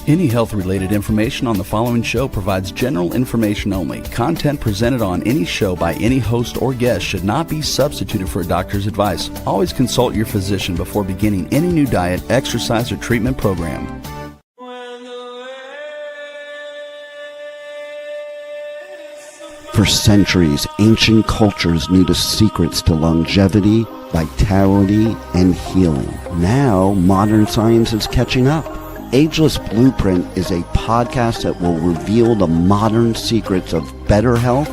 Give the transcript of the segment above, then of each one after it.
Any health-related information on the following show provides general information only. Content presented on any show by any host or guest should not be substituted for a doctor's advice. Always consult your physician before beginning any new diet, exercise, or treatment program. For centuries, ancient cultures knew the secrets to longevity, vitality, and healing. Now, modern science is catching up. Ageless Blueprint is a podcast that will reveal the modern secrets of better health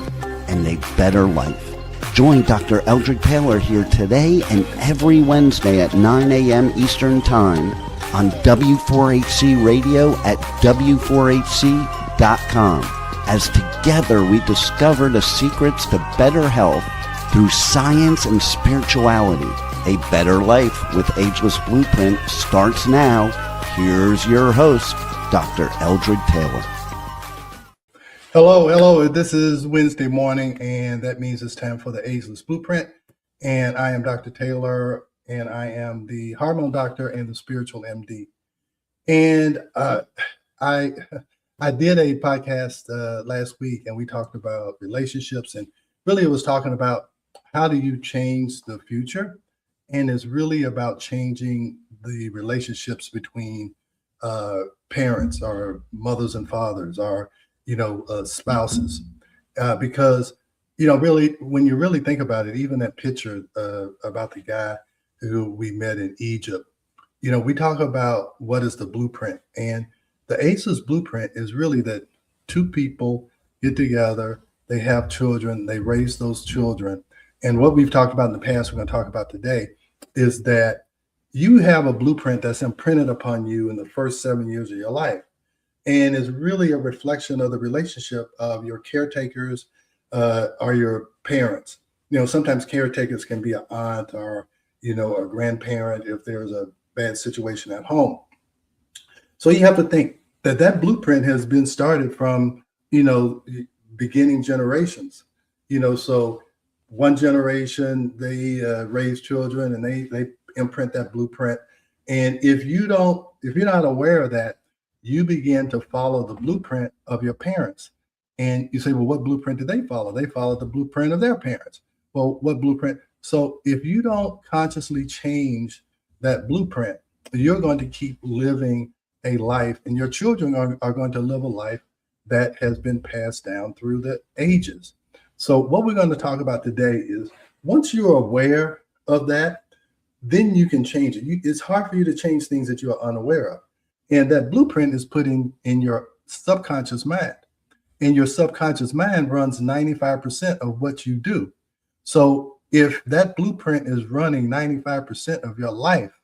and a better life. Join Dr. Eldred Taylor here today and every Wednesday at 9 a.m. Eastern Time on W4HC Radio at W4HC.com. As together we discover the secrets to better health through science and spirituality. A better life with Ageless Blueprint starts now. Here's your host, Dr. Eldred Taylor. Hello. This is Wednesday morning, and that means it's time for the Ageless Blueprint. And I am Dr. Taylor, and I am the hormone doctor and the spiritual MD. And I did a podcast last week, and we talked about relationships, and really it was talking about how do you change the future, and it's really about changing the relationships between parents or mothers and fathers or spouses, because really when you really think about it, even that picture about the guy who we met in Egypt, we talk about what is the blueprint, and the Ageless Blueprint is really that two people get together, they have children, they raise those children. And what we've talked about in the past, we're going to talk about today, is that you have a blueprint that's imprinted upon you in the first 7 years of your life. And is really a reflection of the relationship of your caretakers or your parents. Sometimes caretakers can be an aunt or, a grandparent if there's a bad situation at home. So you have to think that blueprint has been started from, beginning generations, so one generation, they raise children and they imprint that blueprint. And if you're not aware of that, you begin to follow the blueprint of your parents. And you say, well, what blueprint did they follow? They followed the blueprint of their parents. Well, what blueprint? So if you don't consciously change that blueprint, you're going to keep living a life, and your children are going to live a life that has been passed down through the ages. So what we're going to talk about today is once you're aware of that, then you can change it. It's hard for you to change things that you are unaware of. And that blueprint is put in your subconscious mind. And your subconscious mind runs 95% of what you do. So if that blueprint is running 95% of your life,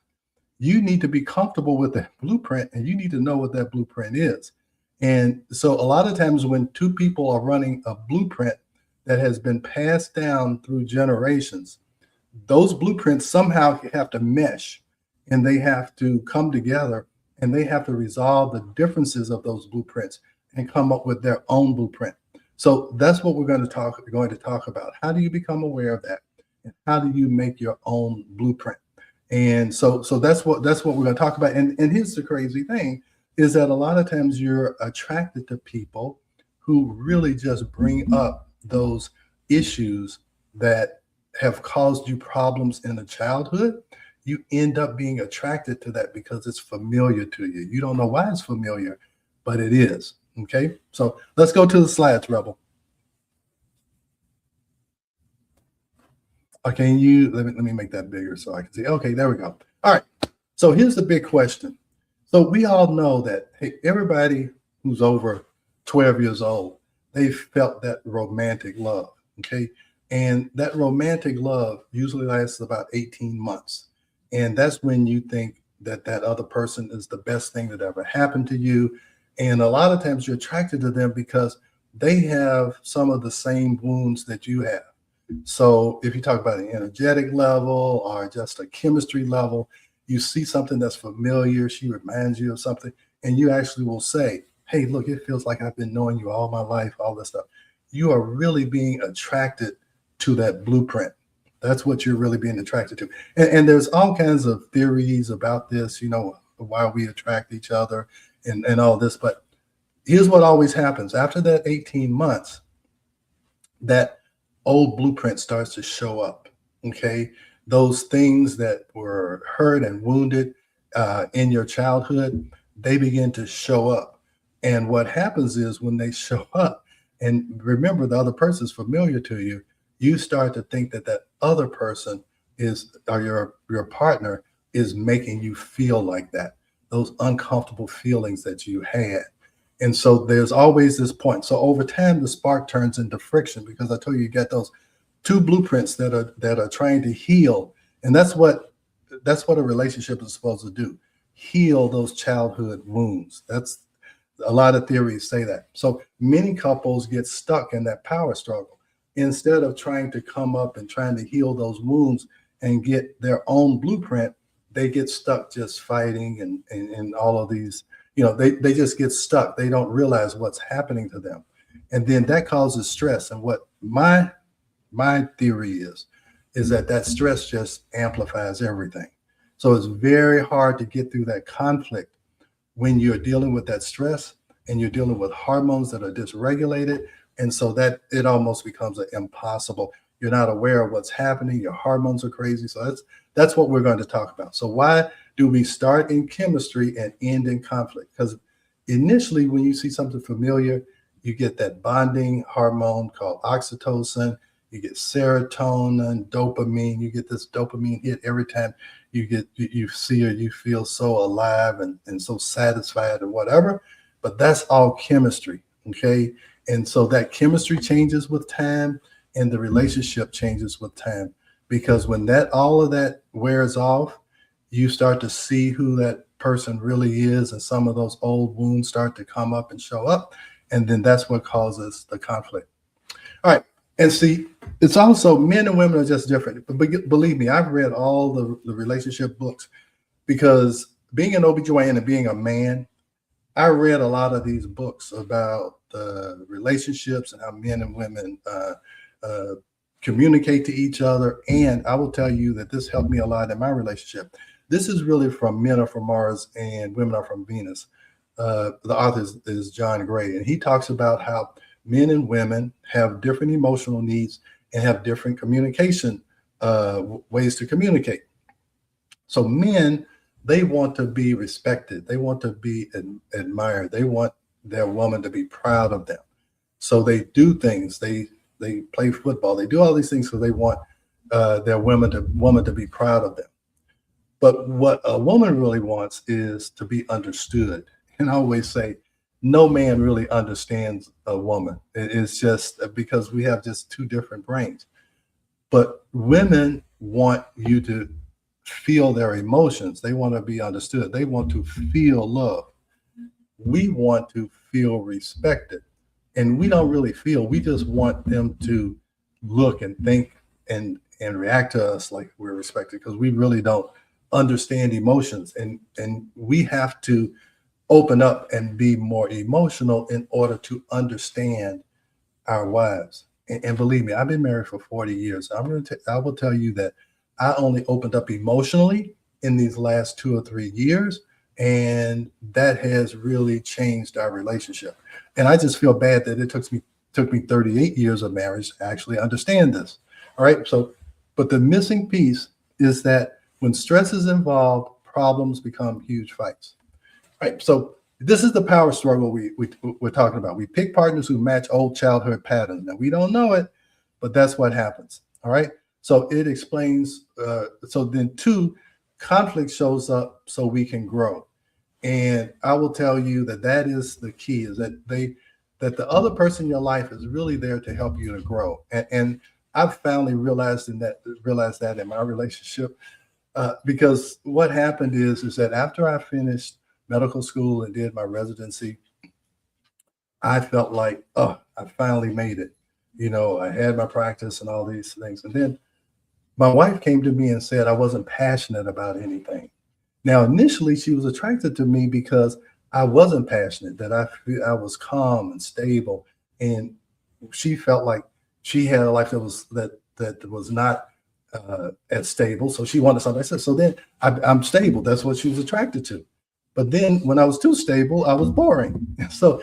you need to be comfortable with that blueprint, and you need to know what that blueprint is. And so a lot of times when two people are running a blueprint that has been passed down through generations, those blueprints somehow have to mesh, and they have to come together, and they have to resolve the differences of those blueprints and come up with their own blueprint. So that's what we're going to talk about. How do you become aware of that? And how do you make your own blueprint? And so that's what we're going to talk about. And here's the crazy thing is that a lot of times you're attracted to people who really just bring up those issues that have caused you problems in the childhood. You end up being attracted to that because it's familiar to you. You don't know why it's familiar, but it is. Okay, so let's go to the slides, Rebel. Okay, let me make that bigger so I can see. Okay, there we go. All right. So here's the big question. So we all know that, hey, everybody who's over 12 years old, they've felt that romantic love. Okay. And that romantic love usually lasts about 18 months. And that's when you think that other person is the best thing that ever happened to you. And a lot of times you're attracted to them because they have some of the same wounds that you have. So if you talk about an energetic level or just a chemistry level, you see something that's familiar, she reminds you of something, and you actually will say, hey, look, it feels like I've been knowing you all my life, all this stuff. You are really being attracted to that blueprint. That's what you're really being attracted to. And there's all kinds of theories about this, why we attract each other. and all this. But here's what always happens after that 18 months, that old blueprint starts to show up. Okay. Those things that were hurt and wounded in your childhood, they begin to show up. And what happens is when they show up, and remember the other person's familiar to you, you start to think that that other person is, or your partner is making you feel like that, those uncomfortable feelings that you had. And so there's always this point. So over time, the spark turns into friction, because I told you, you get those two blueprints that are trying to heal. And that's what a relationship is supposed to do: heal those childhood wounds. That's a lot of theories say that. So many couples get stuck in that power struggle instead of trying to come up and trying to heal those wounds and get their own blueprint. They get stuck just fighting and all of these, they just get stuck. They don't realize what's happening to them. And then that causes stress. And what my theory is that stress just amplifies everything. So it's very hard to get through that conflict when you're dealing with that stress and you're dealing with hormones that are dysregulated. And so that it almost becomes impossible. You're not aware of what's happening. Your hormones are crazy. So that's what we're going to talk about. So why do we start in chemistry and end in conflict? Because initially, when you see something familiar, you get that bonding hormone called oxytocin. You get serotonin, dopamine. You get this dopamine hit every time you see or you feel so alive and so satisfied and whatever. But that's all chemistry, okay? And so that chemistry changes with time, and the relationship changes with time, because when all of that wears off, you start to see who that person really is, and some of those old wounds start to come up and show up, and then that's what causes the conflict. All right. And see, it's also, men and women are just different. But believe me, I've read all the relationship books, because being an OBGYN and being a man, I read a lot of these books about relationships and how men and women communicate to each other. And I will tell you that this helped me a lot in my relationship. This is really from Men Are From Mars and Women Are From Venus. The author is John Gray, and he talks about how men and women have different emotional needs and have different communication ways to communicate. So men, they want to be respected. They want to be admired. They want their woman to be proud of them. So they do things. They play football. They do all these things because they want their woman to be proud of them. But what a woman really wants is to be understood. And I always say, no man really understands a woman. It's just because we have just two different brains. But women want you to feel their emotions. They want to be understood. They want to feel love. We want to feel respected. And we don't really feel, we just want them to look and think and react to us like we're respected, because we really don't understand emotions. And we have to open up and be more emotional in order to understand our wives. And believe me, I've been married for 40 years. I will tell you that I only opened up emotionally in these last 2 or 3 years, and that has really changed our relationship. And I just feel bad that it took me 38 years of marriage to actually understand this. All right. So, but the missing piece is that when stress is involved, problems become huge fights. Right. So this is the power struggle we're talking about. We pick partners who match old childhood patterns. Now, we don't know it, but that's what happens. All right. So it explains. So then 2, conflict shows up so we can grow. And I will tell you that is the key, is that the other person in your life is really there to help you to grow. And I've finally realized that in my relationship, because what happened is that after I finished medical school and did my residency, I felt like, oh, I finally made it. I had my practice and all these things. And then my wife came to me and said I wasn't passionate about anything. Now, initially, she was attracted to me because I wasn't passionate, that I was calm and stable. And she felt like she had a life that was not as stable. So she wanted something. I said, so then I'm stable. That's what she was attracted to. But then when I was too stable, I was boring. So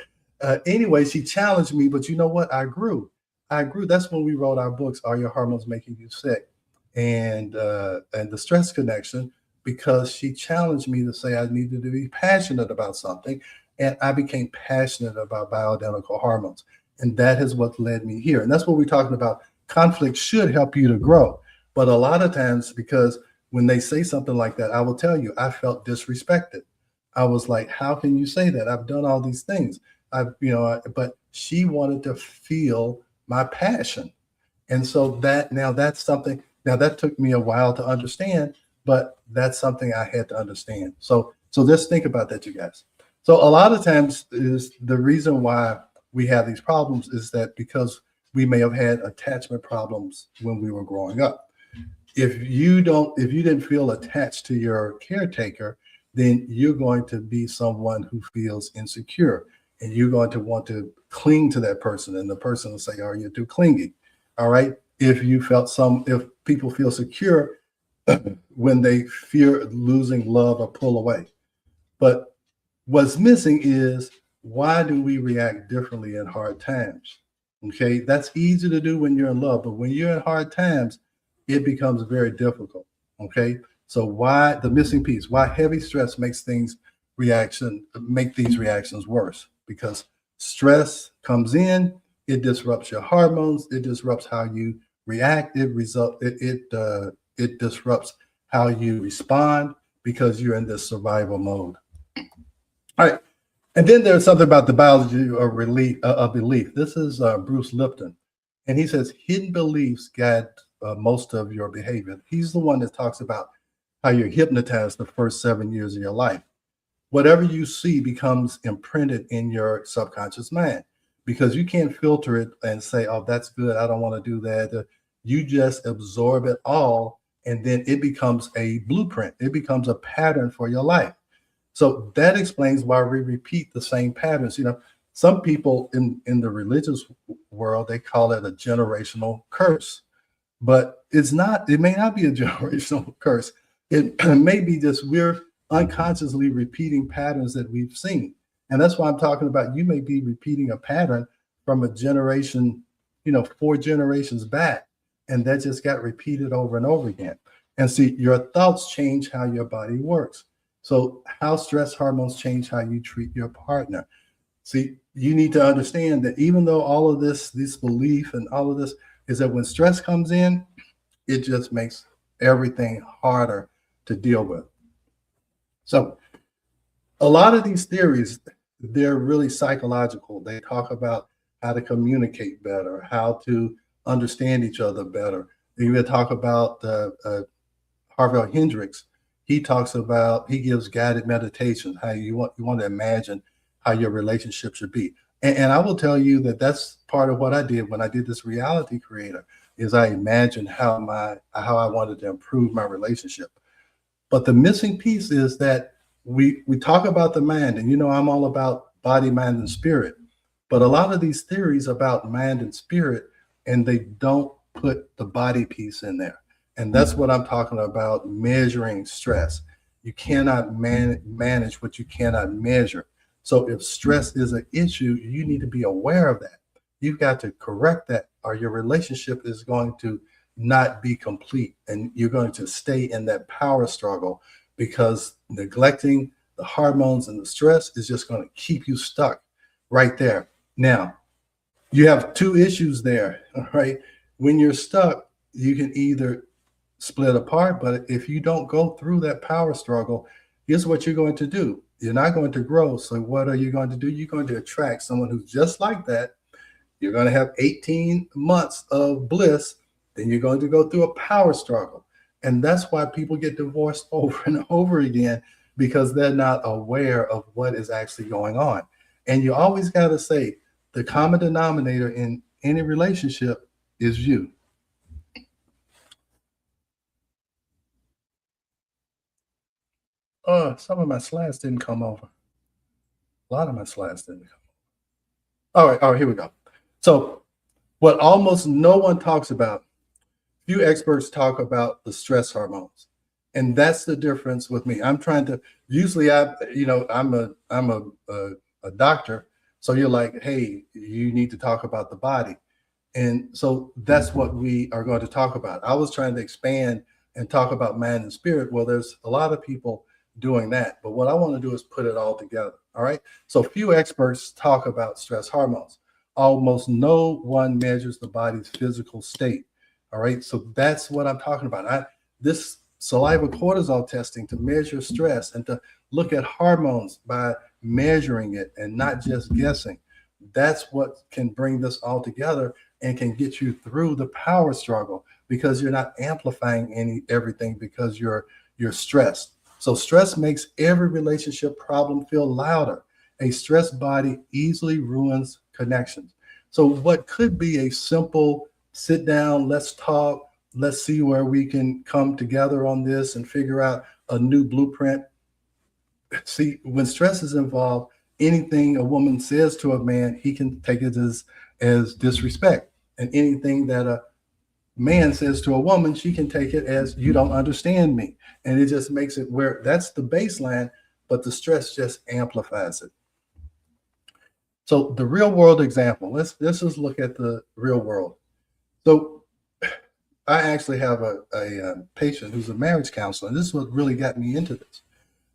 anyway, she challenged me, but you know what? I grew. I grew. That's when we wrote our books, Are Your Hormones Making You Sick? And the stress connection, because she challenged me to say I needed to be passionate about something. And I became passionate about bioidentical hormones. And that is what led me here. And that's what we're talking about. Conflict should help you to grow. But a lot of times, because when they say something like that, I will tell you, I felt disrespected. I was like, how can you say that? I've done all these things. But she wanted to feel my passion. And so that's something, now that took me a while to understand, but that's something I had to understand. So just think about that, you guys. So a lot of times is the reason why we have these problems is that because we may have had attachment problems when we were growing up. If you didn't feel attached to your caretaker, then you're going to be someone who feels insecure, and you're going to want to cling to that person, and the person will say, "Oh, you're too clingy." All right. If people feel secure when they fear losing love or pull away. But what's missing is, why do we react differently in hard times? Okay, that's easy to do when you're in love, but when you're in hard times, it becomes very difficult. Okay, so why the missing piece? Why heavy stress make these reactions worse? Because stress comes in, it disrupts your hormones, it disrupts how you react, it disrupts how you respond because you're in this survival mode. All right. And then there's something about the biology of belief. This is Bruce Lipton. And he says hidden beliefs guide most of your behavior. He's the one that talks about how you're hypnotized the first 7 years of your life. Whatever you see becomes imprinted in your subconscious mind, because you can't filter it and say, oh, that's good, I don't want to do that. You just absorb it all, and then it becomes a blueprint. It becomes a pattern for your life. So that explains why we repeat the same patterns. Some people in the religious world, they call it a generational curse, but it may not be a generational curse. It may be just we're unconsciously repeating patterns that we've seen. And that's why I'm talking about, you may be repeating a pattern from a generation, 4 generations back, and that just got repeated over and over again. And see, your thoughts change how your body works. So how stress hormones change how you treat your partner. See, you need to understand that even though all of this belief and all of this is that when stress comes in, it just makes everything harder to deal with. So a lot of these theories, they're really psychological. They talk about how to communicate better, how to understand each other better. They even talk about Harvey Hendricks. He gives guided meditation, how you want to imagine how your relationship should be. And I will tell you that that's part of what I did when I did this reality creator, is I imagined how I wanted to improve my relationship. But the missing piece is that we talk about the mind, and I'm all about body, mind, and spirit. But a lot of these theories about mind and spirit, and they don't put the body piece in there. And that's what I'm talking about, measuring stress. You cannot manage what you cannot measure. So if stress is an issue, you need to be aware of that. You've got to correct that, or your relationship is going to not be complete, and you're going to stay in that power struggle, because neglecting the hormones and the stress is just going to keep you stuck right there. Now, you have 2 issues there, right? When you're stuck, you can either split apart, but if you don't go through that power struggle, here's what you're going to do. You're not going to grow. So what are you going to do? You're going to attract someone who's just like that. You're going to have 18 months of bliss. Then you're going to go through a power struggle. And that's why people get divorced over and over again, because they're not aware of what is actually going on. And you always got to say, the common denominator in any relationship is you. Some of my slides didn't come over. A lot of my slides didn't come over. All right, here we go. So what almost no one talks about, few experts talk about the stress hormones. And that's the difference with me. I'm trying to, usually I'm a doctor. So you're like, hey, you need to talk about the body. And so that's what we are going to talk about. I was trying to expand and talk about mind and spirit. Well, there's a lot of people doing that. But what I want to do is put it all together. All right. So few experts talk about stress hormones. Almost no one measures the body's physical state. All right. So that's what I'm talking about. This saliva cortisol testing to measure stress and to look at hormones by measuring it and not just guessing. That's what can bring this all together and can get you through the power struggle, because you're not amplifying everything because you're stressed. So stress makes every relationship problem feel louder. A stressed body easily ruins connections. So what could be a simple sit down, let's talk, let's see where we can come together on this and figure out a new blueprint. See, when stress is involved, anything a woman says to a man, he can take it as disrespect. And anything that a man says to a woman, she can take it as you don't understand me. And it just makes it where that's the baseline, but the stress just amplifies it. So the real world example, let's just look at the real world. So I actually have a patient who's a marriage counselor, and this is what really got me into this.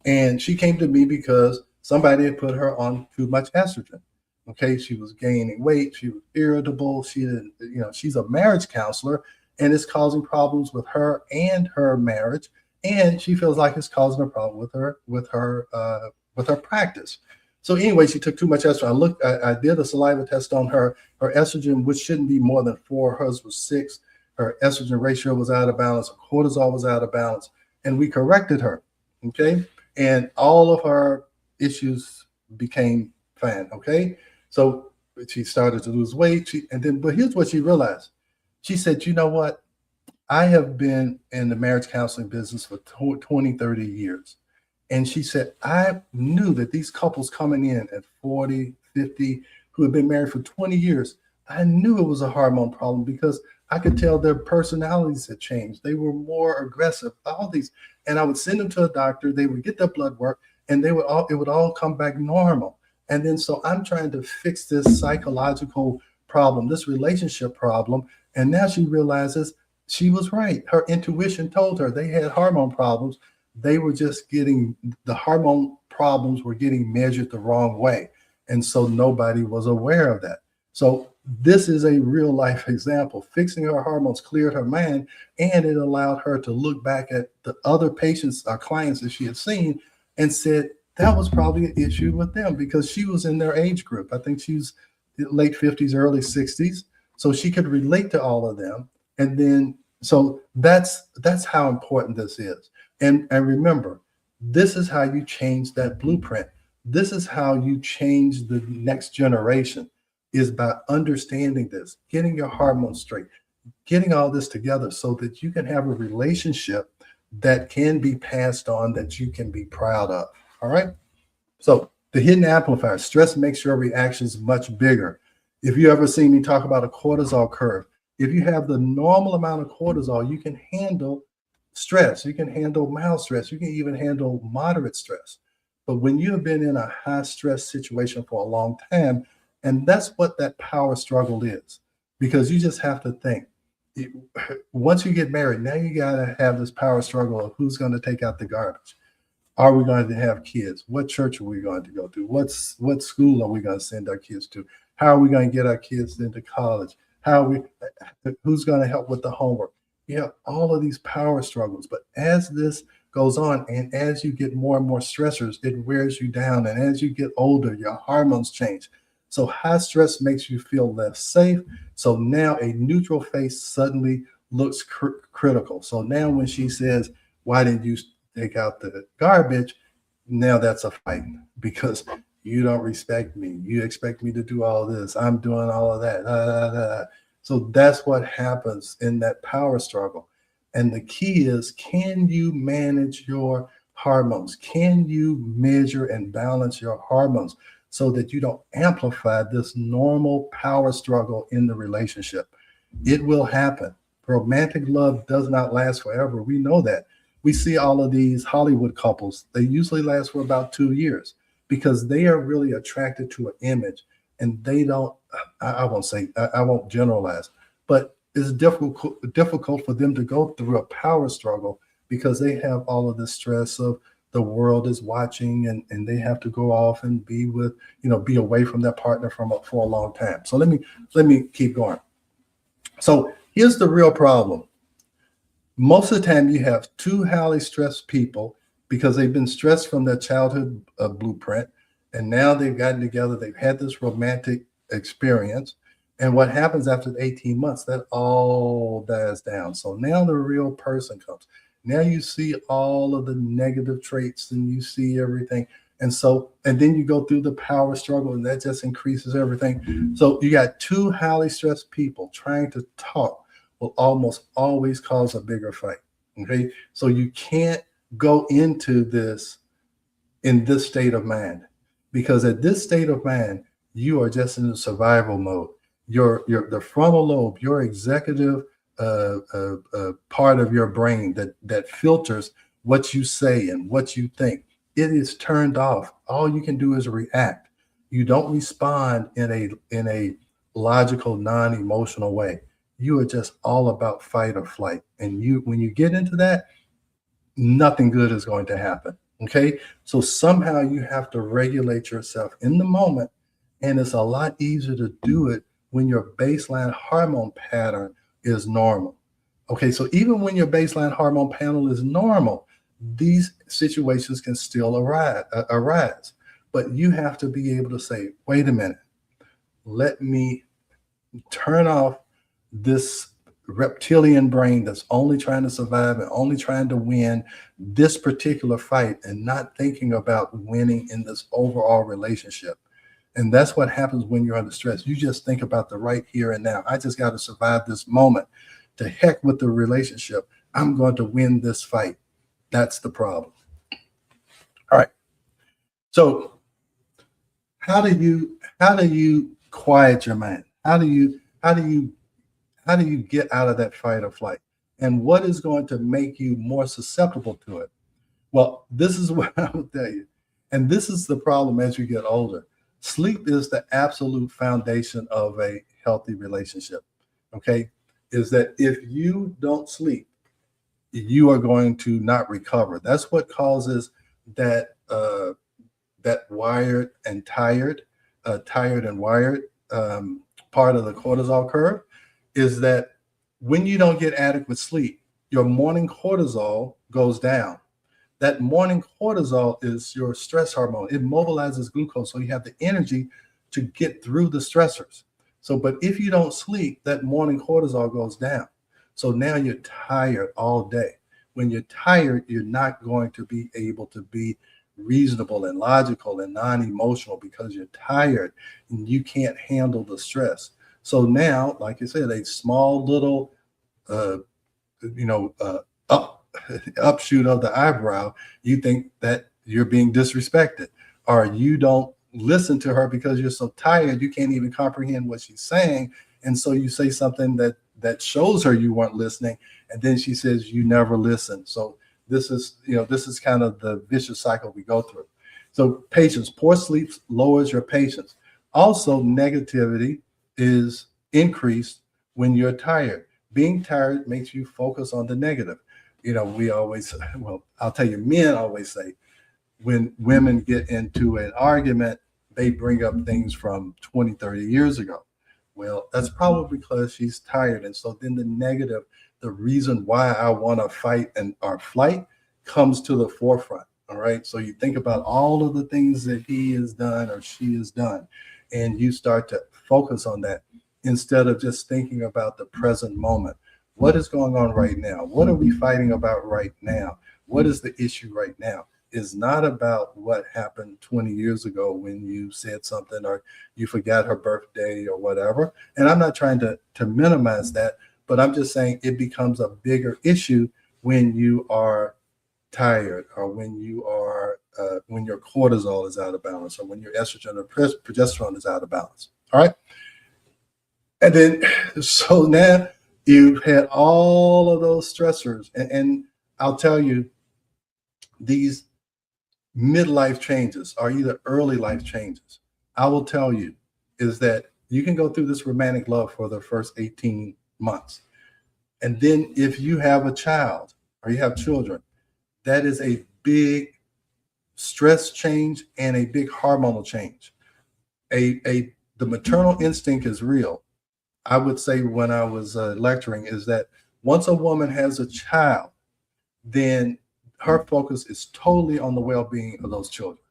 And she came to me because somebody had put her on too much estrogen. Okay, she was gaining weight, she was irritable, she didn't, she's a marriage counselor, and it's causing problems with her and her marriage, and she feels like it's causing a problem with her practice. So anyway, she took too much estrogen. I did a saliva test on her. Her estrogen, which shouldn't be more than 4, hers was 6. Her estrogen ratio was out of balance, her cortisol was out of balance, and we corrected her. Okay, and all of her issues became fine. Okay. So she started to lose weight. But here's what she realized. She said, you know what? I have been in the marriage counseling business for 20, 30 years. And she said, I knew that these couples coming in at 40, 50, who had been married for 20 years, I knew it was a hormone problem because I could tell their personalities had changed. They were more aggressive, all these. And I would send them to a doctor. They would get their blood work, and it would all come back normal. And then so I'm trying to fix this psychological problem, this relationship problem. And now she realizes she was right. Her intuition told her they had hormone problems. They were just getting, the hormone problems were getting measured the wrong way. And so nobody was aware of that. So this is a real life example. Fixing her hormones cleared her mind, and it allowed her to look back at the other patients or clients that she had seen and said, that was probably an issue with them because she was in their age group. I think she was late 50s, early 60s. So she could relate to all of them. And then, so that's how important this is. And remember, this is how you change that blueprint. This is how you change the next generation, is by understanding this, getting your hormones straight, getting all this together so that you can have a relationship that can be passed on, that you can be proud of. All right. So the hidden amplifier, stress makes your reactions much bigger. If you ever seen me talk about a cortisol curve, if you have the normal amount of cortisol, you can handle stress. You can handle mild stress. You can even handle moderate stress. But when you have been in a high stress situation for a long time, and that's what that power struggle is, because you just have to think, once you get married, now you got to have this power struggle of who's going to take out the garbage. Are we going to have kids? What church are we going to go to? What school are we going to send our kids to? How are we going to get our kids into college? Who's going to help with the homework? You have all of these power struggles. But as this goes on, and as you get more and more stressors, it wears you down. And as you get older, your hormones change. So high stress makes you feel less safe. So now a neutral face suddenly looks critical. So now when she says, why didn't you take out the garbage? Now that's a fight because you don't respect me. You expect me to do all this. I'm doing all of that. So that's what happens in that power struggle. And the key is, can you manage your hormones? Can you measure and balance your hormones so that you don't amplify this normal power struggle in the relationship? It will happen. Romantic love does not last forever. We know that. we see all of these Hollywood couples. They usually last for about 2 years because they are really attracted to an image, and they don't. I won't say. I won't generalize, but it's difficult for them to go through a power struggle because they have all of the stress of the world is watching, and they have to go off and be with, be away from their partner for a long time. So let me keep going. So here's the real problem. Most of the time you have two highly stressed people because they've been stressed from their childhood blueprint, and now they've gotten together, they've had this romantic experience, and what happens after the 18 months, that all dies down. So now the real person comes. Now you see all of the negative traits and you see everything. And then you go through the power struggle, and that just increases everything. So you got two highly stressed people trying to talk will almost always cause a bigger fight. Okay. So you can't go into this in this state of mind, because at this state of mind, you are just in the survival mode. The frontal lobe, your executive part of your brain that filters what you say and what you think, it is turned off. All you can do is react. You don't respond in a logical, non-emotional way. You are just all about fight or flight. And when you get into that, nothing good is going to happen. Okay. So somehow you have to regulate yourself in the moment. And it's a lot easier to do it when your baseline hormone pattern is normal. Okay. So even when your baseline hormone pattern is normal, these situations can still arise. But you have to be able to say, wait a minute, let me turn off this reptilian brain that's only trying to survive and only trying to win this particular fight and not thinking about winning in this overall relationship. And that's what happens when you're under stress. You just think about the right here and now. I just got to survive this moment. To heck with the relationship. I'm going to win this fight. That's the problem. All right. So how do you quiet your mind? How do you get out of that fight or flight? And what is going to make you more susceptible to it? Well, this is what I will tell you. And this is the problem as you get older. Sleep is the absolute foundation of a healthy relationship. Okay? Is that if you don't sleep, you are going to not recover. That's what causes that wired and tired and wired part of the cortisol curve, is that when you don't get adequate sleep, your morning cortisol goes down. That morning cortisol is your stress hormone. It mobilizes glucose, so you have the energy to get through the stressors. So, but if you don't sleep, that morning cortisol goes down. So now you're tired all day. When you're tired, you're not going to be able to be reasonable and logical and non-emotional because you're tired and you can't handle the stress. So now, like I said, a small little, upshoot of the eyebrow, you think that you're being disrespected, or you don't listen to her because you're so tired you can't even comprehend what she's saying, and so you say something that shows her you weren't listening, and then she says you never listen. So this is kind of the vicious cycle we go through. So patience, poor sleep lowers your patience. Also, negativity is increased when you're tired. Being tired makes you focus on the negative. We always, I'll tell you, men always say when women get into an argument, they bring up things from 20, 30 years ago. Well, that's probably because she's tired. And so then the negative, the reason why I want to fight and or flight comes to the forefront. All right. So you think about all of the things that he has done or she has done, and you start to focus on that instead of just thinking about the present moment. What is going on right now? What are we fighting about right now? What is the issue right now? Is not about what happened 20 years ago when you said something or you forgot her birthday or whatever. And I'm not trying to minimize that, but I'm just saying it becomes a bigger issue when you are tired, or when you are when your cortisol is out of balance, or when your estrogen or progesterone is out of balance. All right. And then, so now you've had all of those stressors, and I'll tell you, these midlife changes are either early life changes. I will tell you is that you can go through this romantic love for the first 18 months. And then if you have a child or you have children, that is a big stress change and a big hormonal change. The maternal instinct is real. I would say when I was lecturing is that once a woman has a child, then her focus is totally on the well-being of those children.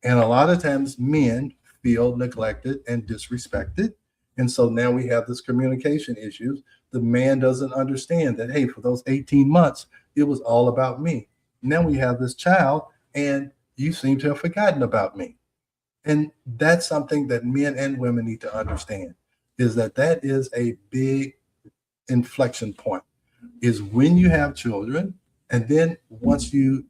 And a lot of times men feel neglected and disrespected. And so now we have this communication issues. The man doesn't understand that, hey, for those 18 months, it was all about me. Now we have this child and you seem to have forgotten about me. And that's something that men and women need to understand is that is a big inflection point is when you have children. And then once you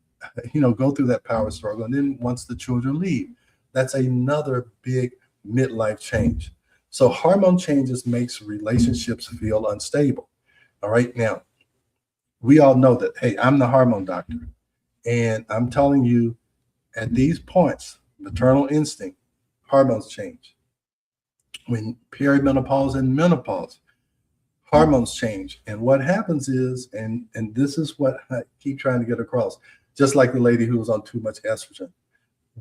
go through that power struggle, and then once the children leave, that's another big midlife change. So hormone changes makes relationships feel unstable. All right. Now, we all know that, hey, I'm the hormone doctor. And I'm telling you at these points, maternal instinct, hormones change. When perimenopause and menopause, hormones change. And what happens is, and this is what I keep trying to get across, just like the lady who was on too much estrogen,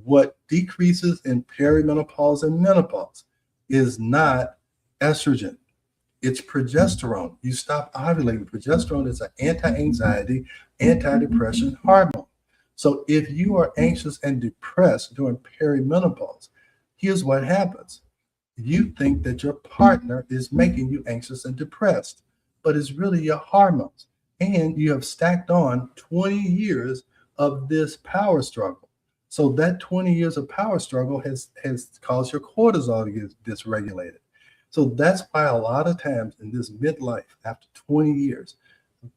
what decreases in perimenopause and menopause is not estrogen. It's progesterone. You stop ovulating. Progesterone is an anti-anxiety, anti-depression hormone. So if you are anxious and depressed during perimenopause, here's what happens. You think that your partner is making you anxious and depressed, but it's really your hormones. And you have stacked on 20 years of this power struggle. So that 20 years of power struggle has caused your cortisol to get dysregulated. So that's why a lot of times in this midlife, after 20 years,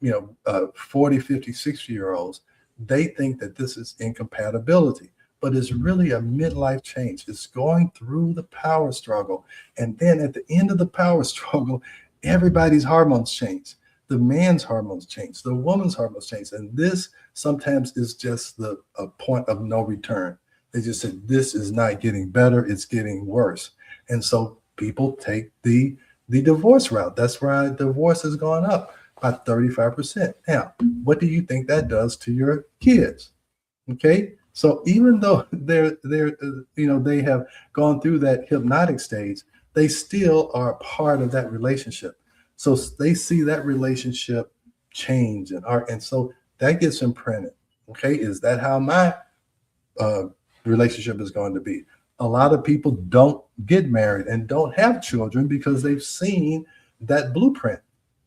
40, 50, 60-year-olds, they think that this is incompatibility, but it's really a midlife change. It's going through the power struggle. And then at the end of the power struggle, everybody's hormones change. The man's hormones change, the woman's hormones change. And this sometimes is just a point of no return. They just said, this is not getting better, it's getting worse. And so people take the divorce route. That's why divorce has gone up by 35%. Now, what do you think that does to your kids? Okay. So even though they have gone through that hypnotic stage, they still are part of that relationship. So they see that relationship change and so that gets imprinted. Okay, is that how my relationship is going to be? A lot of people don't get married and don't have children because they've seen that blueprint,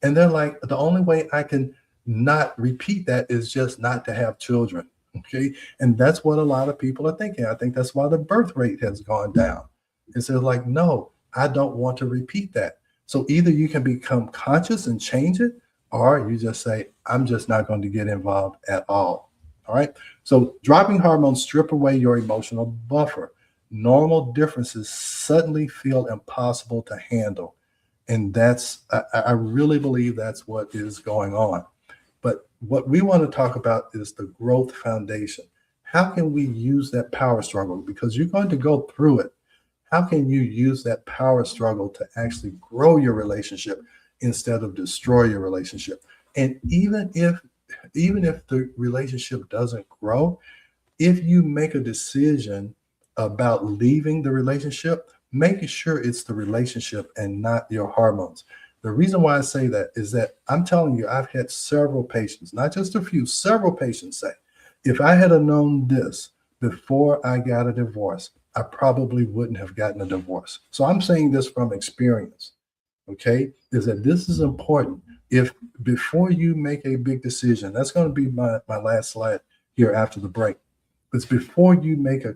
and they're like, the only way I can not repeat that is just not to have children. Okay, and that's what a lot of people are thinking. I think that's why the birth rate has gone down. It's like, no, I don't want to repeat that. So either you can become conscious and change it, or you just say, I'm just not going to get involved at all. All right. So dropping hormones strip away your emotional buffer. Normal differences suddenly feel impossible to handle. And I really believe that's what is going on. But what we want to talk about is the growth foundation. How can we use that power struggle? Because you're going to go through it. How can you use that power struggle to actually grow your relationship instead of destroy your relationship? And even if the relationship doesn't grow, if you make a decision about leaving the relationship, making sure it's the relationship and not your hormones. The reason why I say that is that I'm telling you, I've had several patients, not just a few, several patients say, if I had known this before I got a divorce, I probably wouldn't have gotten a divorce. So I'm saying this from experience, okay, is that this is important. If before you make a big decision, that's going to be my last slide here after the break. It's before you make a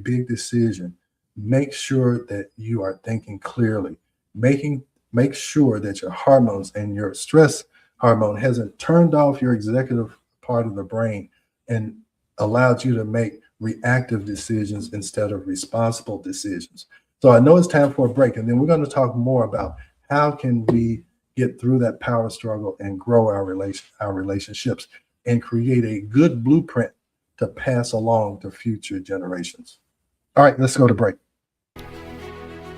big decision, make sure that you are thinking clearly, make sure that your hormones and your stress hormone hasn't turned off your executive part of the brain and allowed you to make reactive decisions instead of responsible decisions. So I know it's time for a break, and then we're going to talk more about how can we get through that power struggle and grow our relationships. and create a good blueprint to pass along to future generations. All right, let's go to break.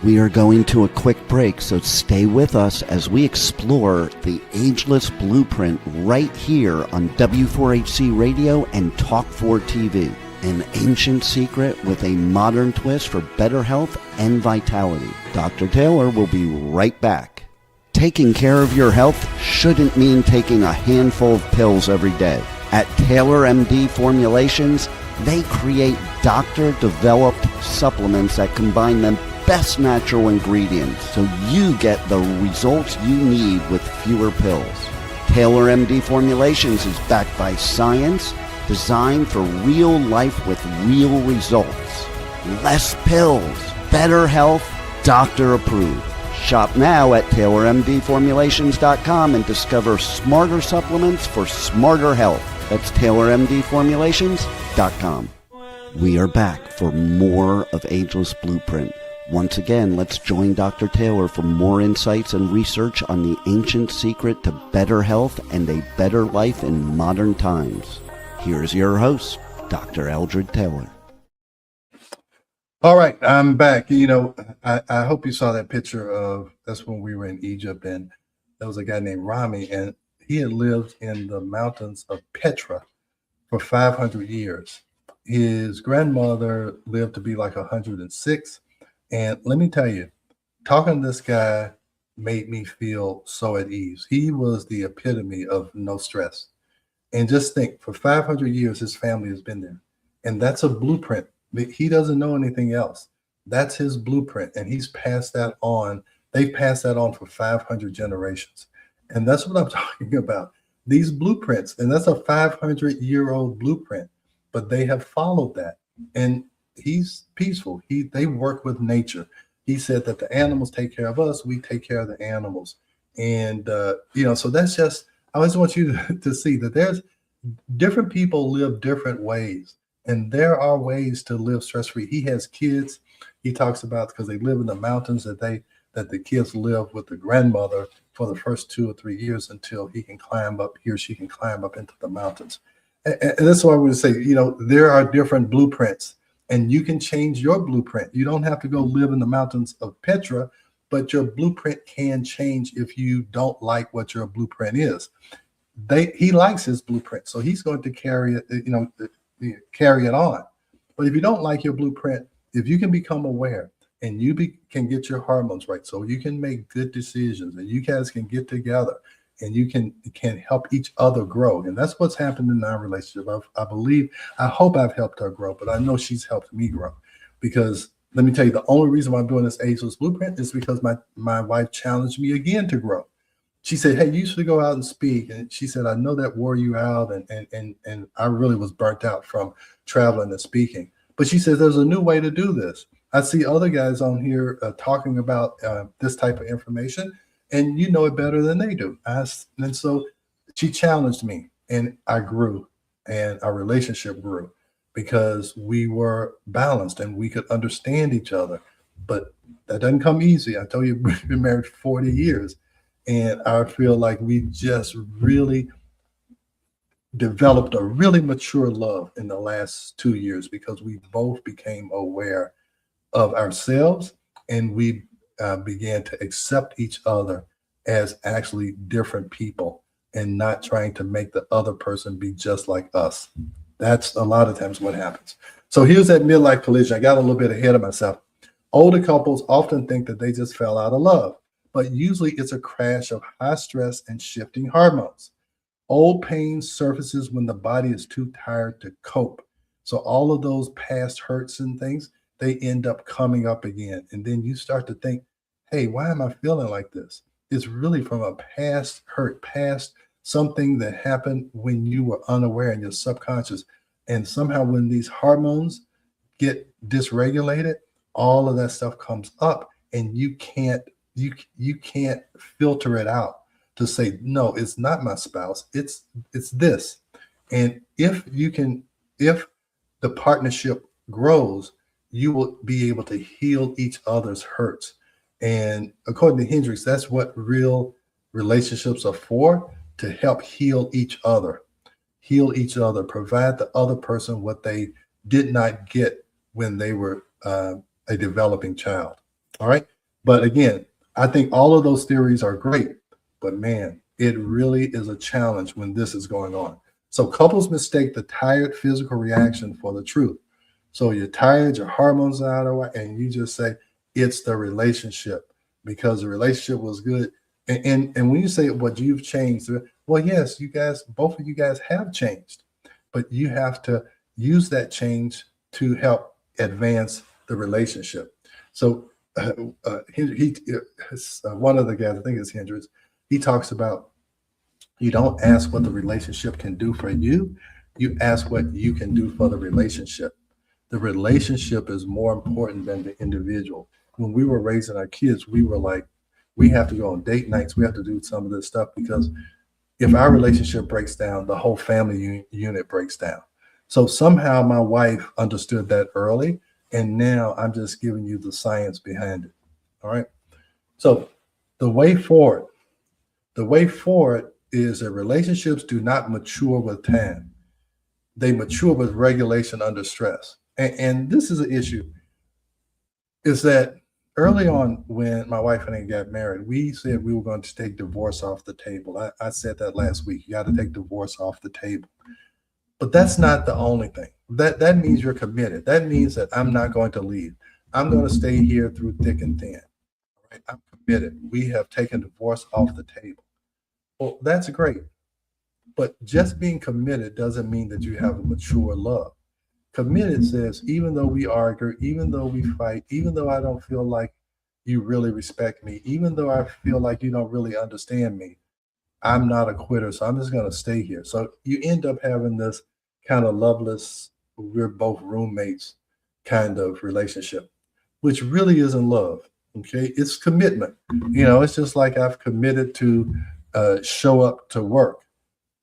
We are going to a quick break, so stay with us as we explore the ageless blueprint right here on W4HC Radio and Talk4 TV. An ancient secret with a modern twist for better health and vitality. Dr. Taylor will be right back. Taking care of your health shouldn't mean taking a handful of pills every day. At Taylor MD Formulations, they create doctor-developed supplements that combine the best natural ingredients so you get the results you need with fewer pills. Taylor MD Formulations is backed by science, designed for real life with real results. Less pills, better health, doctor approved. Shop now at TaylorMDFormulations.com and discover smarter supplements for smarter health. That's TaylorMDFormulations.com. We are back for more of Ageless Blueprint. Once again, let's join Dr. Taylor for more insights and research on the ancient secret to better health and a better life in modern times. Here's your host, Dr. Eldred Taylor. All right, I'm back. You know, I hope you saw that picture of, that's when we were in Egypt, and there was a guy named Rami, and he had lived in the mountains of Petra for 500 years. His grandmother lived to be like 106. And let me tell you, talking to this guy made me feel so at ease. He was the epitome of no stress. And just think, for 500 years, his family has been there. And that's a blueprint. He doesn't know anything else. That's his blueprint. And he's passed that on. They've passed that on for 500 generations. And that's what I'm talking about. These blueprints, and that's a 500-year-old blueprint, but they have followed that. And he's peaceful. They work with nature. He said that the animals take care of us, we take care of the animals. And so that's just, I just want you to see that there's different people live different ways, and there are ways to live stress-free. He has kids. He talks about, because they live in the mountains, that the kids live with the grandmother for the first 2 or 3 years until he or she can climb up into the mountains. And that's why I would say, there are different blueprints. And you can change your blueprint. You don't have to go live in the mountains of Petra, but your blueprint can change if you don't like what your blueprint is. He likes his blueprint, so he's going to carry it on. But if you don't like your blueprint, if you can become aware and you can get your hormones right, so you can make good decisions, and you guys can get together and you can help each other grow. And that's what's happened in our relationship. I hope I've helped her grow, but I know she's helped me grow. Because let me tell you, the only reason why I'm doing this Ageless Blueprint is because my wife challenged me again to grow. She said, hey, you should go out and speak. And she said, I know that wore you out, and I really was burnt out from traveling and speaking. But she said, there's a new way to do this. I see other guys on here talking about this type of information, and you know it better than they do. And so she challenged me, and I grew, and our relationship grew because we were balanced and we could understand each other. But that doesn't come easy. I tell you, we've been married 40 years, and I feel like we just really developed a really mature love in the last 2 years because we both became aware of ourselves, and we began to accept each other as actually different people and not trying to make the other person be just like us. That's a lot of times what happens. So here's that midlife collision. I got a little bit ahead of myself. Older couples often think that they just fell out of love, but usually it's a crash of high stress and shifting hormones. Old pain surfaces when the body is too tired to cope. So all of those past hurts and things, they end up coming up again. And then you start to think, hey, why am I feeling like this? It's really from a past hurt, past something that happened when you were unaware in your subconscious. And somehow when these hormones get dysregulated, all of that stuff comes up, and you can't filter it out to say, no, it's not my spouse, it's this. And if the partnership grows, you will be able to heal each other's hurts. And according to Hendricks, that's what real relationships are for, to help heal each other. heal each other, provide the other person what they did not get when they were a developing child. All right. But again, I think all of those theories are great, but man, it really is a challenge when this is going on. So couples mistake the tired physical reaction for the truth. So you're tired, your hormones are out of whack, and you just say it's the relationship because the relationship was good. And when you say what you've changed, well, yes, you guys, both of you guys have changed, but you have to use that change to help advance the relationship. So one of the guys, I think it's Hendricks, he talks about you don't ask what the relationship can do for you, you ask what you can do for the relationship. The relationship is more important than the individual. When we were raising our kids, we were like, we have to go on date nights, we have to do some of this stuff because if our relationship breaks down, the whole family unit breaks down. So somehow my wife understood that early, and now I'm just giving you the science behind it. All right. So the way forward is that relationships do not mature with time. They mature with regulation under stress. And this is an issue, is that early on when my wife and I got married, we said we were going to take divorce off the table. I said that last week. You got to take divorce off the table. But that's not the only thing. That means you're committed. That means that I'm not going to leave. I'm going to stay here through thick and thin. Right? I'm committed. We have taken divorce off the table. Well, that's great. But just being committed doesn't mean that you have a mature love. Committed says, even though we argue, even though we fight, even though I don't feel like you really respect me, even though I feel like you don't really understand me, I'm not a quitter. So I'm just going to stay here. So you end up having this kind of loveless, we're both roommates kind of relationship, which really isn't love. Okay. It's commitment. It's just like I've committed to show up to work.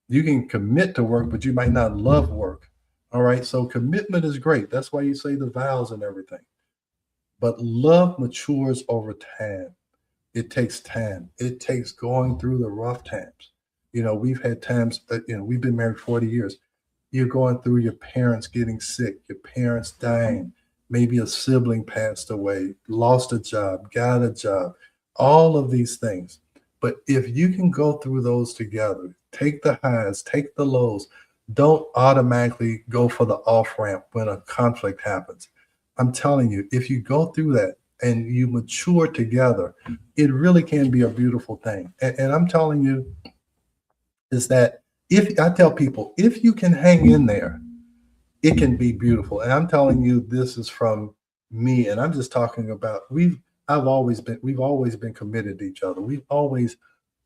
You can commit to work, but you might not love work. All right. So commitment is great. That's why you say the vows and everything. But love matures over time. It takes time. It takes going through the rough times. We've had times, we've been married 40 years. You're going through your parents getting sick, your parents dying, maybe a sibling passed away, lost a job, got a job, all of these things. But if you can go through those together, take the highs, take the lows, don't automatically go for the off ramp when a conflict happens. I'm telling you, if you go through that and you mature together, it really can be a beautiful thing. And I'm telling you is that if I tell people, if you can hang in there, it can be beautiful. And I'm telling you, this is from me. And I'm just talking about, we've always been committed to each other. We've always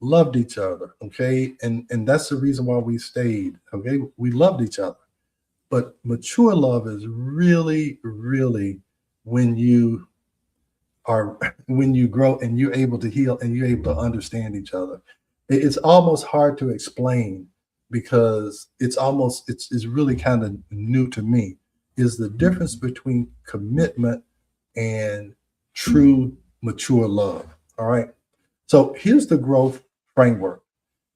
loved each other. Okay. And that's the reason why we stayed. Okay. We loved each other. But mature love is really, really when you grow and you're able to heal and you're able to understand each other. It's almost hard to explain because it's really kind of new to me, is the difference between commitment and true mature love. All right. So here's the growth framework.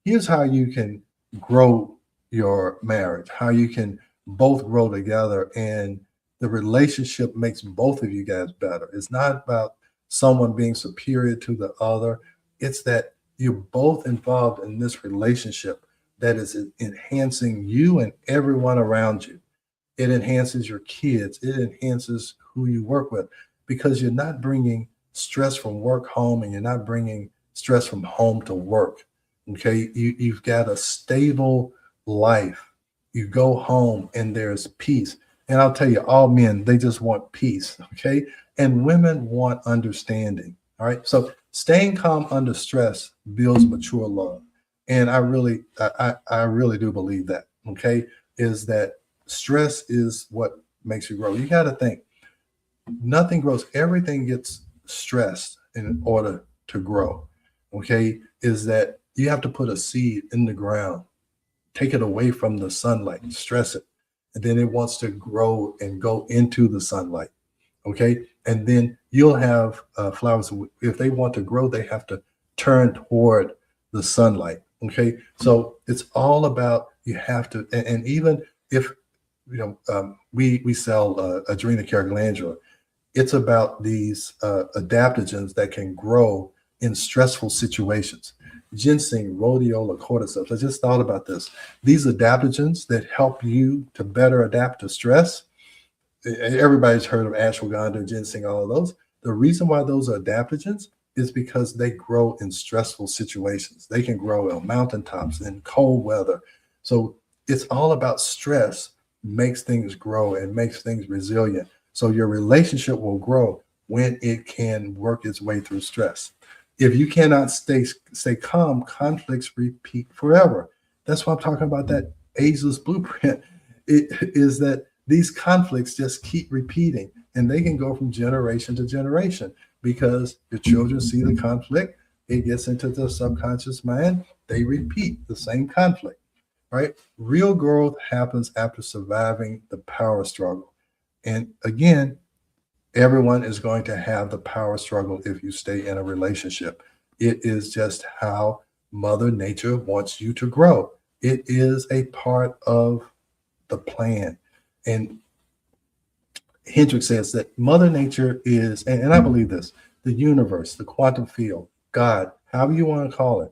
Here's how you can grow your marriage, how you can both grow together, and the relationship makes both of you guys better. It's not about someone being superior to the other. It's that you're both involved in this relationship that is enhancing you and everyone around you. It enhances your kids. It enhances who you work with because you're not bringing stress from work home and you're not bringing stress from home to work. Okay. You've got a stable life. You go home and there's peace. And I'll tell you, all men, they just want peace. Okay. And women want understanding. All right. So staying calm under stress builds mature love. And I really do believe that. Okay. Is that stress is what makes you grow. You got to think nothing grows. Everything gets stressed in order to grow. Okay. Is that you have to put a seed in the ground, take it away from the sunlight, stress it. And then it wants to grow and go into the sunlight. Okay. And then you'll have flowers. If they want to grow, they have to turn toward the sunlight. Okay. So it's all about You have to, and even if, we sell adrenocare glandula, it's about these adaptogens that can grow in stressful situations. Ginseng, rhodiola, cordyceps. I just thought about this. These adaptogens that help you to better adapt to stress. Everybody's heard of ashwagandha, ginseng, all of those. The reason why those are adaptogens is because they grow in stressful situations. They can grow on mountaintops in cold weather. So it's all about stress makes things grow and makes things resilient. So your relationship will grow when it can work its way through stress. If you cannot stay calm, conflicts repeat forever. That's why I'm talking about that ageless blueprint. It is that these conflicts just keep repeating, and they can go from generation to generation because your children see the conflict, it gets into the subconscious mind, they repeat the same conflict, right? Real growth happens after surviving the power struggle. And again, everyone is going to have the power struggle if you stay in a relationship. It is just how Mother Nature wants you to grow. It is a part of the plan. And Hendricks says that Mother Nature is, and I believe this, the universe, the quantum field, God, however you want to call it,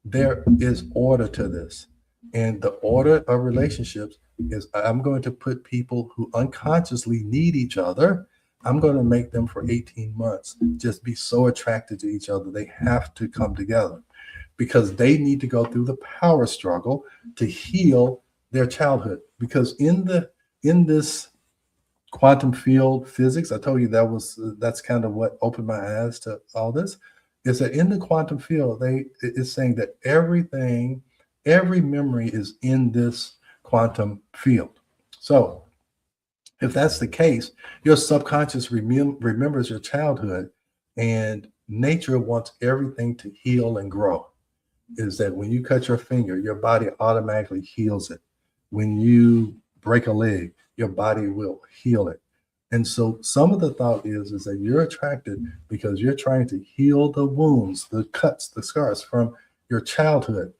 there is order to this. And the order of relationships is I'm going to put people who unconsciously need each other, I'm going to make them for 18 months just be so attracted to each other. They have to come together because they need to go through the power struggle to heal their childhood. Because in this quantum field physics, I told you that's kind of what opened my eyes to all this, is that in the quantum field, it's saying that every memory is in this quantum field. So if that's the case, your subconscious remembers your childhood, and nature wants everything to heal and grow. Is that when you cut your finger, your body automatically heals it. When you break a leg, your body will heal it. And so some of the thought is that you're attracted because you're trying to heal the wounds, the cuts, the scars from your childhood.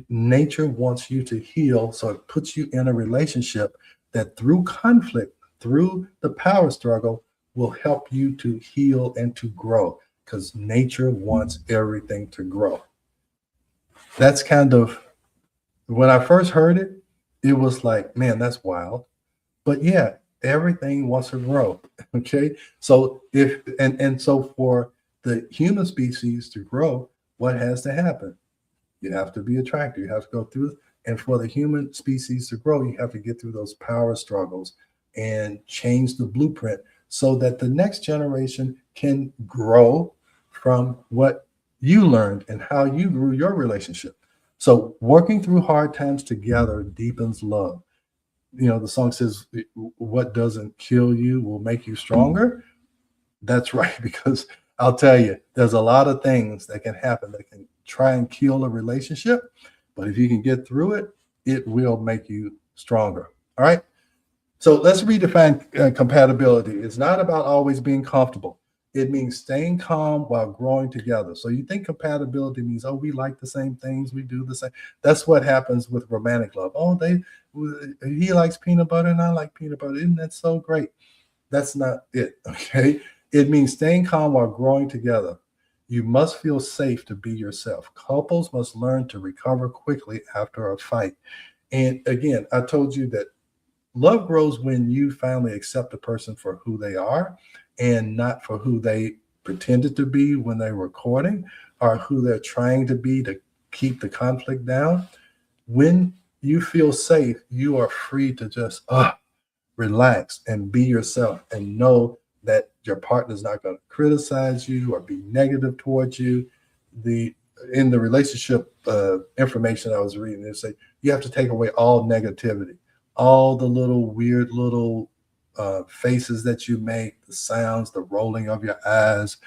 Nature wants you to heal, so it puts you in a relationship that through conflict, through the power struggle, will help you to heal and to grow, because nature wants everything to grow. That's kind of, when I first heard it, it was like, man, that's wild. But yeah, everything wants to grow. Okay. So so for the human species to grow, what has to happen? You have to be attracted. You have to go through. And for the human species to grow, you have to get through those power struggles and change the blueprint so that the next generation can grow from what you learned and how you grew your relationship. So working through hard times together deepens love. The song says, what doesn't kill you will make you stronger. That's right, because I'll tell you, there's a lot of things that can happen that can try and kill a relationship. But if you can get through it, it will make you stronger. All right. So let's redefine compatibility. It's not about always being comfortable. It means staying calm while growing together. So you think compatibility means, oh, we like the same things, we do the same. That's what happens with romantic love. Oh, he likes peanut butter and I like peanut butter. Isn't that so great? That's not it. Okay. It means staying calm while growing together. You must feel safe to be yourself. Couples must learn to recover quickly after a fight. And again, I told you that love grows when you finally accept a person for who they are and not for who they pretended to be when they were courting or who they're trying to be to keep the conflict down. When you feel safe, you are free to just relax and be yourself and know that your partner's not going to criticize you or be negative towards you. In the relationship information I was reading, they say you have to take away all negativity, all the little weird little faces that you make, the sounds, the rolling of your eyes.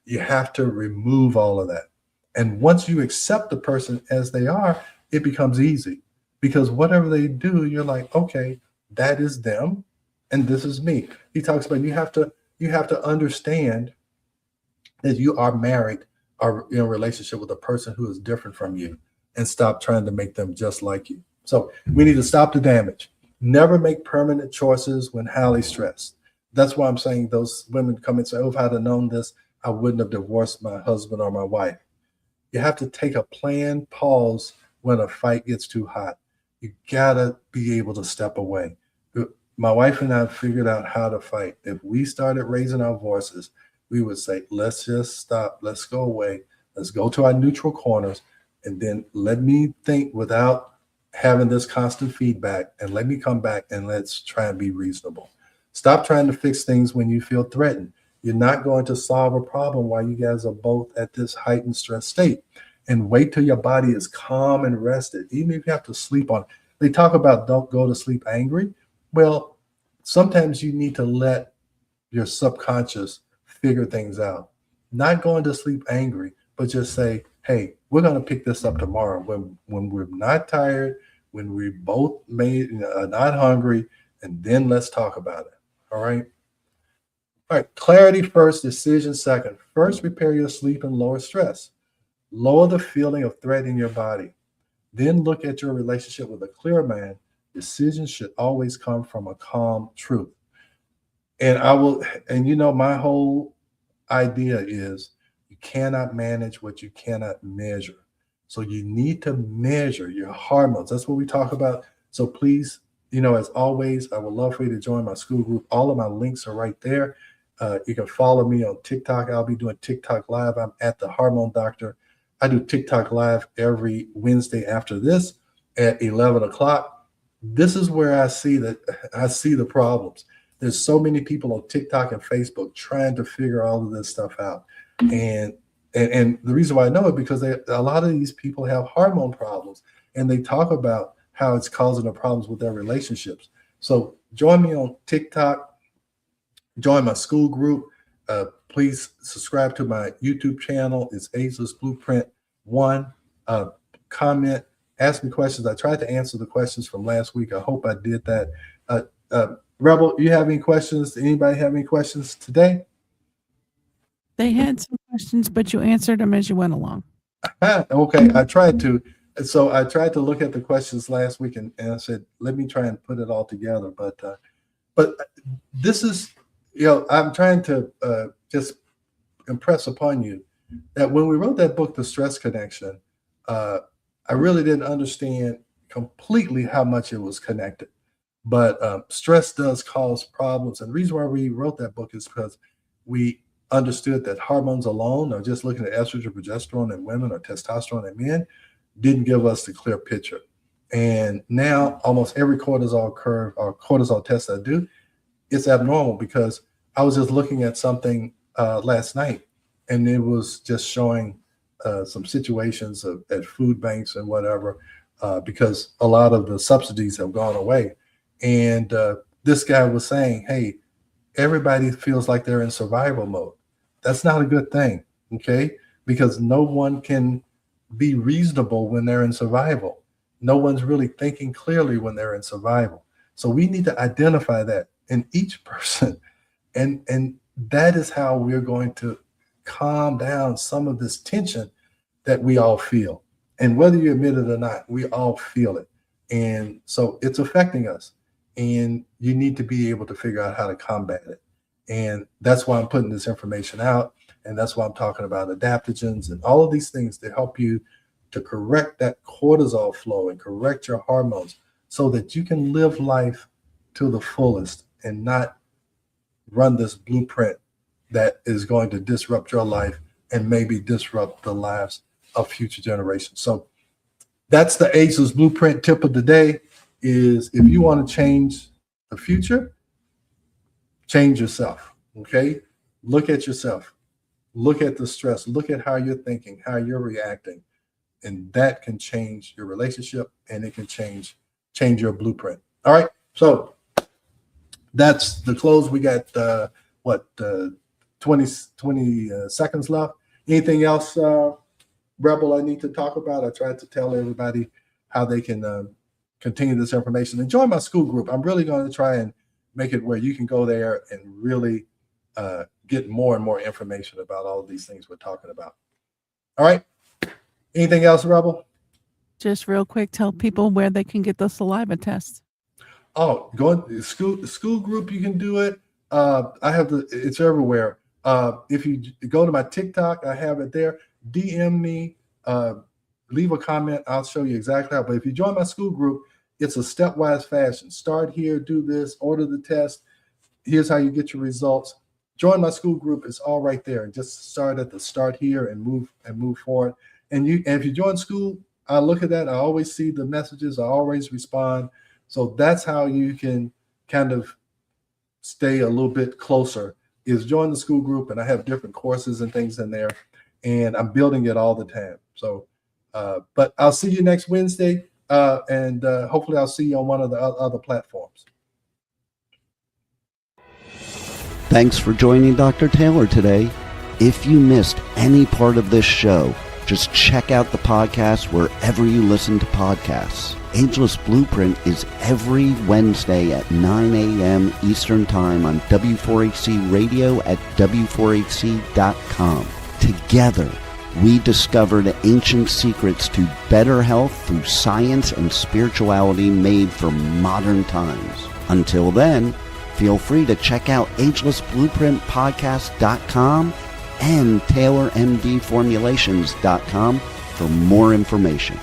You have to remove all of that. And once you accept the person as they are, it becomes easy, because whatever they do, you're like, okay, that is them and this is me. He talks about you have to understand that you are married or in a relationship with a person who is different from you, and stop trying to make them just like you. So we need to stop the damage. Never make permanent choices when highly stressed. That's why I'm saying those women come and say, oh, if I'd have known this, I wouldn't have divorced my husband or my wife. You have to take a planned pause when a fight gets too hot. You gotta be able to step away. My wife and I figured out how to fight. If we started raising our voices, we would say, let's just stop, let's go away, let's go to our neutral corners, and then let me think without having this constant feedback, and let me come back and let's try and be reasonable. Stop trying to fix things when you feel threatened. You're not going to solve a problem while you guys are both at this heightened stress state. And wait till your body is calm and rested, even if you have to sleep on it. They talk about don't go to sleep angry. Well, sometimes you need to let your subconscious figure things out. Not going to sleep angry, but just say, hey, we're going to pick this up tomorrow when we're not tired, when we both not hungry, and then let's talk about it. All right. All right. Clarity first, decision second. First, repair your sleep and lower stress. Lower the feeling of threat in your body. Then look at your relationship with a clear mind. Decisions should always come from a calm truth. And my whole idea is you cannot manage what you cannot measure. So you need to measure your hormones. That's what we talk about. So please, as always, I would love for you to join my school group. All of my links are right there. You can follow me on TikTok. I'll be doing TikTok Live. I'm at the Hormone Doctor. I do TikTok Live every Wednesday after this at 11 o'clock. This is where I see the problems. There's so many people on TikTok and Facebook trying to figure all of this stuff out. And the reason why I know it because a lot of these people have hormone problems, and they talk about how it's causing the problems with their relationships. So join me on TikTok, join my school group. Please subscribe to my YouTube channel. It's Ageless Blueprint 1. Comment, ask me questions. I tried to answer the questions from last week. I hope I did that. Rebel, you have any questions? Anybody have any questions today? They had some questions, but you answered them as you went along. Okay, I tried to. So I tried to look at the questions last week, and I said, let me try and put it all together. But this is, I'm trying to just impress upon you that when we wrote that book, The Stress Connection, I really didn't understand completely how much it was connected. But stress does cause problems. And the reason why we wrote that book is because we understood that hormones alone, or just looking at estrogen, progesterone in women or testosterone in men, didn't give us the clear picture. And now almost every cortisol curve or cortisol test I do, it's abnormal because I was just looking at something last night, and it was just showing some situations at food banks and whatever, because a lot of the subsidies have gone away. And this guy was saying, hey, everybody feels like they're in survival mode. That's not a good thing, okay? Because no one can be reasonable when they're in survival. No one's really thinking clearly when they're in survival. So we need to identify that in each person. And that is how we're going to calm down some of this tension that we all feel. And whether you admit it or not, we all feel it. And so it's affecting us. And you need to be able to figure out how to combat it. And that's why I'm putting this information out. And that's why I'm talking about adaptogens and all of these things to help you to correct that cortisol flow and correct your hormones so that you can live life to the fullest and not run this blueprint that is going to disrupt your life and maybe disrupt the lives of future generations. So that's the Ageless Blueprint tip of the day. Is if you want to change the future, change yourself, okay? Look at yourself. Look at the stress. Look at how you're thinking, how you're reacting. And that can change your relationship, and it can change your blueprint. All right, so that's the close. We got, 20 seconds left. Anything else, Rebel, I need to talk about? I tried to tell everybody how they can continue this information and join my school group. I'm really going to try and make it where you can go there and really get more and more information about all of these things we're talking about. All right. Anything else, Rebel? Just real quick, tell people where they can get the saliva test. Oh, going to school group, you can do it. It's everywhere. If you go to my TikTok, I have it there. DM me, leave a comment. I'll show you exactly how. But if you join my school group, it's a stepwise fashion. Start here, do this, order the test. Here's how you get your results. Join my school group. It's all right there. And just start at the start here and move forward. And if you join school, I look at that. I always see the messages. I always respond. So that's how you can kind of stay a little bit closer, is join the school group. And I have different courses and things in there, and I'm building it all the time. So, but I'll see you next Wednesday, and hopefully I'll see you on one of the other platforms. Thanks for joining Dr. Taylor today. If you missed any part of this show, just check out the podcast wherever you listen to podcasts. Ageless Blueprint is every Wednesday at 9 a.m. Eastern Time on W4HC Radio at W4HC.com. Together, we discover the ancient secrets to better health through science and spirituality made for modern times. Until then, feel free to check out agelessblueprintpodcast.com and TaylorMDFormulations.com for more information.